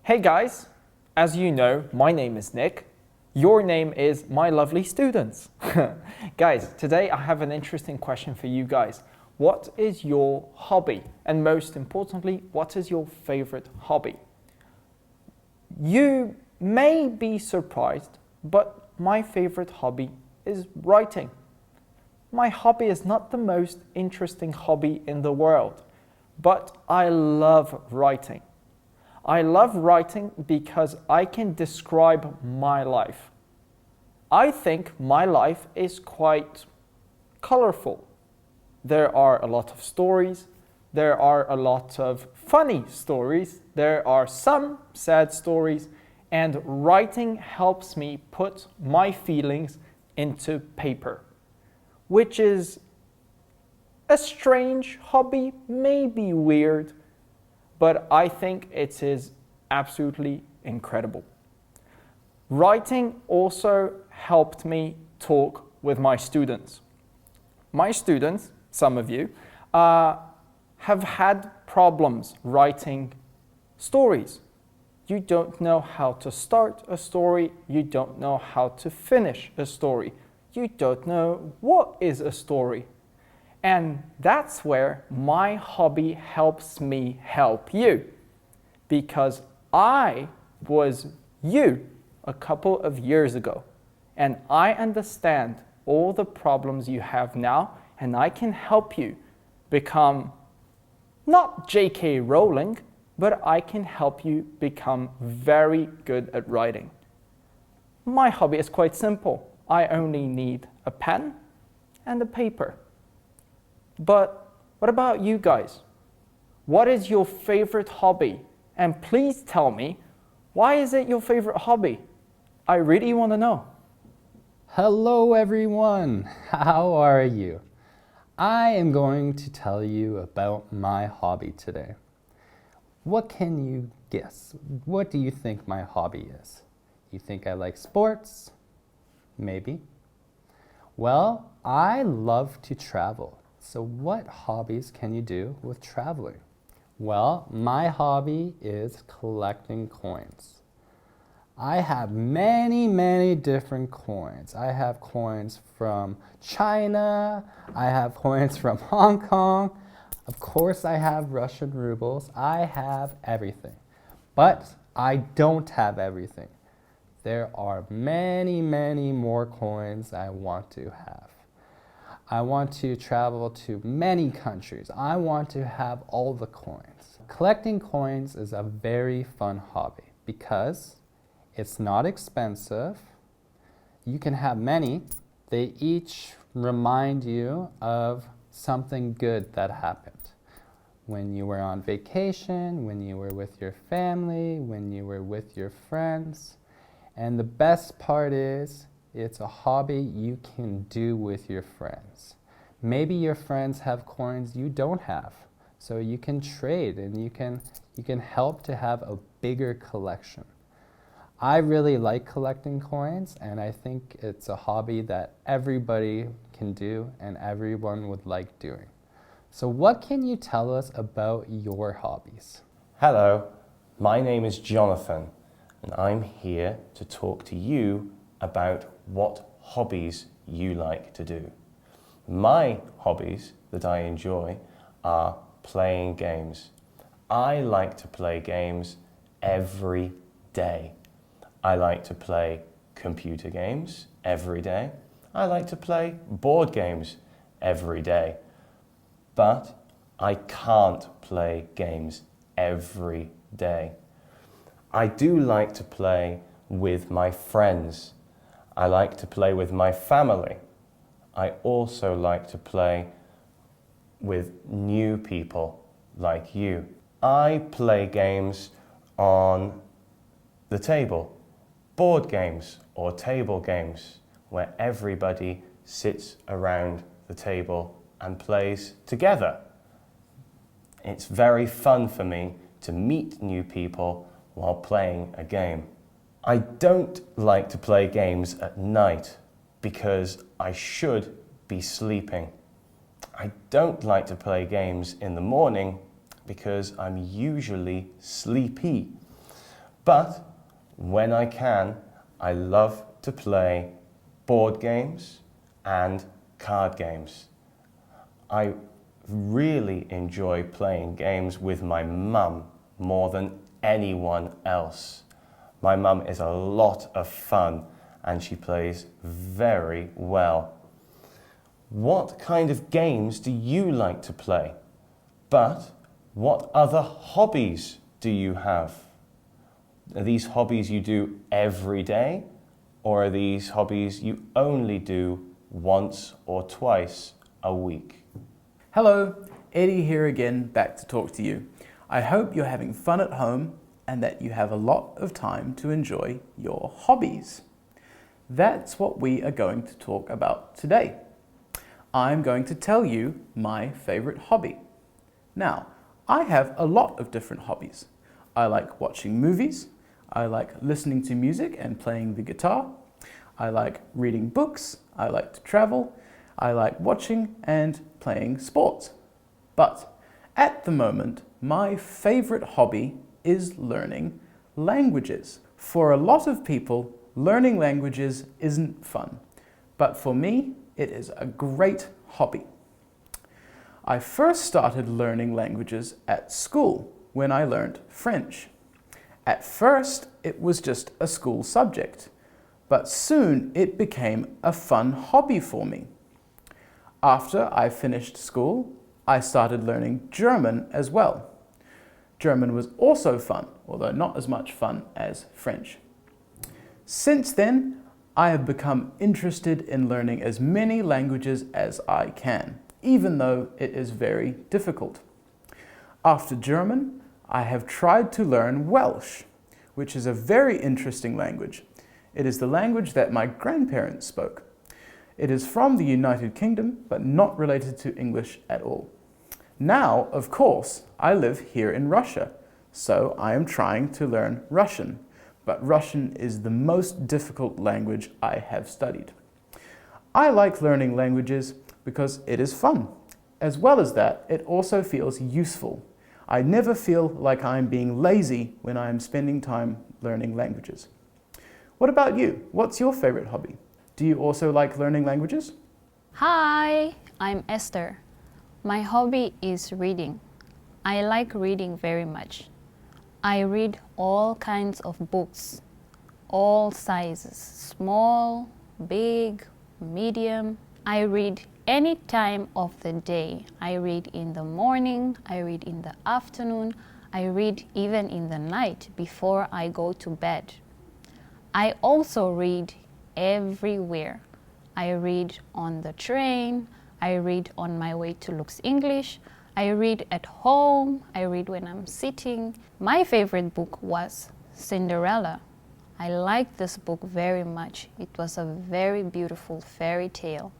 Hey guys, as you know, my name is Nick. Your name is my lovely students. Guys, today I have an interesting question for you guys. What is your hobby? And most importantly, what is your favorite hobby? You may be surprised, but my favorite hobby is writing. My hobby is not the most interesting hobby in the world, but I love writing. I love writing because I can describe my life. I think my life is quite colorful. There are a lot of stories, there are a lot of funny stories, there are some sad stories, and writing helps me put my feelings into paper, which is a strange hobby, maybe weird, but I think it is absolutely incredible. Writing also helped me talk with my students. My students, some of you, have had problems writing stories. You don't know how to start a story, you don't know how to finish a story, you don't know what is a story. And that's where my hobby helps me help you, because I was you a couple of years ago, and I understand all the problems you have now, and I can help you become not J.K. Rowling, but I can help you become very good at writing. My hobby is quite simple. I only need a pen and a paper. But what about you guys? What is your favorite hobby? And please tell me, why is it your favorite hobby? I really want to know. Hello everyone, how are you? I am going to tell you about my hobby today. What can you guess? What do you think my hobby is? You think I like sports? Maybe. Well, I love to travel. So what hobbies can you do with traveling? Well, my hobby is collecting coins. I have many different coins. I have coins from China, I have coins from Hong Kong, of course I have Russian rubles, I have everything. But I don't have everything. There are many more coins I want to have. I want to travel to many countries. I want to have all the coins. Collecting coins is a very fun hobby because it's not expensive. You can have many. They each remind you of something good that happened. When you were on vacation, when you were with your family, when you were with your friends. And the best part is, it's a hobby you can do with your friends. Maybe your friends have coins you don't have, so you can trade and you can help to have a bigger collection. I really like collecting coins, and I think it's a hobby that everybody can do and everyone would like doing. So what can you tell us about your hobbies? Hello, my name is Jonathan, and I'm here to talk to you about what hobbies you like to do. My hobbies that I enjoy are playing games. I like to play games every day. I like to play computer games every day. I like to play board games every day. But I can't play games every day. I do like to play with my friends. I like to play with my family. I also like to play with new people like you. I play games on the table, board games or table games, where everybody sits around the table and plays together. It's very fun for me to meet new people while playing a game. I don't like to play games at night because I should be sleeping. I don't like to play games in the morning because I'm usually sleepy. But when I can, I love to play board games and card games. I really enjoy playing games with my mum more than anyone else. My mum is a lot of fun and she plays very well. What kind of games do you like to play? But what other hobbies do you have? Are these hobbies you do every day, or are these hobbies you only do once or twice a week? Hello, Eddie here again, back to talk to you. I hope you're having fun at home and that you have a lot of time to enjoy your hobbies. That's what we are going to talk about today. I'm going to tell you my favorite hobby. Now, I have a lot of different hobbies. I like watching movies, I like listening to music and playing the guitar, I like reading books, I like to travel, I like watching and playing sports. But at the moment, my favorite hobby is learning languages. For a lot of people, learning languages isn't fun, but for me, it is a great hobby. I first started learning languages at school when I learned French. At first, it was just a school subject, but soon it became a fun hobby for me. After I finished school, I started learning German as well. German was also fun, although not as much fun as French. Since then, I have become interested in learning as many languages as I can, even though it is very difficult. After German, I have tried to learn Welsh, which is a very interesting language. It is the language that my grandparents spoke. It is from the United Kingdom, but not related to English at all. Now, of course, I live here in Russia, so I am trying to learn Russian, but Russian is the most difficult language I have studied. I like learning languages because it is fun. As well as that, it also feels useful. I never feel like I'm being lazy when I'm spending time learning languages. What about you? What's your favorite hobby? Do you also like learning languages? Hi, I'm Esther. My hobby is reading. I like reading very much. I read all kinds of books, all sizes, small, big, medium. I read any time of the day. I read in the morning, I read in the afternoon, I read even in the night before I go to bed. I also read everywhere. I read on the train, I read on my way to Lux English, I read at home, I read when I'm sitting. My favorite book was Cinderella. I liked this book very much. It was a very beautiful fairy tale.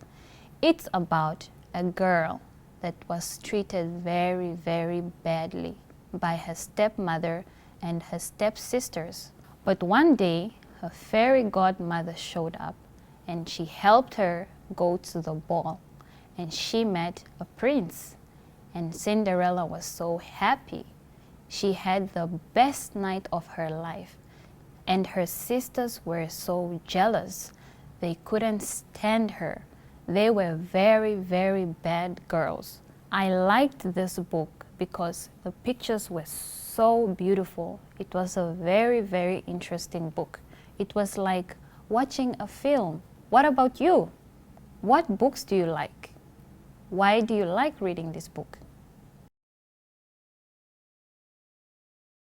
It's about a girl that was treated very, very badly by her stepmother and her stepsisters. But one day, her fairy godmother showed up and she helped her go to the ball. And she met a prince. And Cinderella was so happy. She had the best night of her life. And her sisters were so jealous. They couldn't stand her. They were very, very bad girls. I liked this book because the pictures were so beautiful. It was a very, very interesting book. It was like watching a film. What about you? What books do you like? Why do you like reading this book?